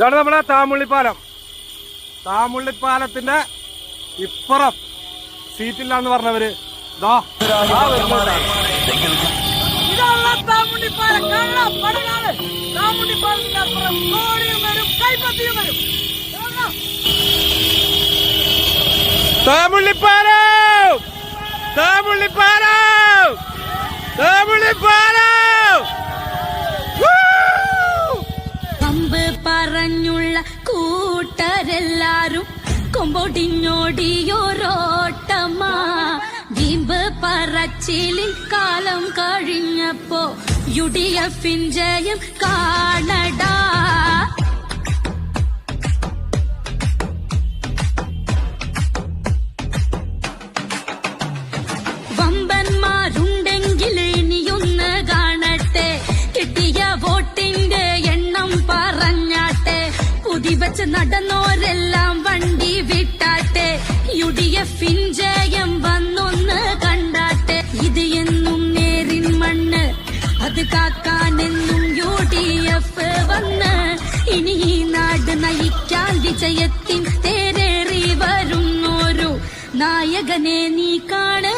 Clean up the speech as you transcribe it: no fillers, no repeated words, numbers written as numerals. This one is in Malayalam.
ഇതാണ് നമ്മുടെ താമുള്ളിപ്പാലം. താമുള്ളിപ്പാലത്തിന്റെ ഇപ്പുറം സീറ്റില്ലാന്ന് പറഞ്ഞവര് താമുള്ളിപ്പാലം താമുള്ളിപ്പാലം താമുള്ളിപ്പാലം പറഞ്ഞുള്ള കൂട്ടരെല്ലാരും കൊമ്പൊടിഞ്ഞോടിയോരോട്ടമാ വീമ്പ് പറച്ചിലിൽ കാലം കഴിഞ്ഞപ്പോ UDF ജയം കാണടാ. വമ്പന്മാരുണ്ടെങ്കിൽ ഇനിയൊന്ന് കാണട്ടെ, കിട്ടിയ വോട്ടിന്റെ എണ്ണം പറഞ്ഞാട്ടെ, കുതിവച്ച് നടന്നോരെല്ലാം വണ്ടി വിട്ടാട്ടെ, UDF ജയം വന്നൊന്ന് കണ്ടാട്ടെ. ഇത് എന്നും നേരിൻ മണ്ണ്, അത് കാക്കാനെന്നും UDF വന്ന്, ഇനി ഈ നാട് നയിക്കാൻ വിജയത്തിൻ തേരേറി വരുന്നോരു നായകനെ നീ കാണ്.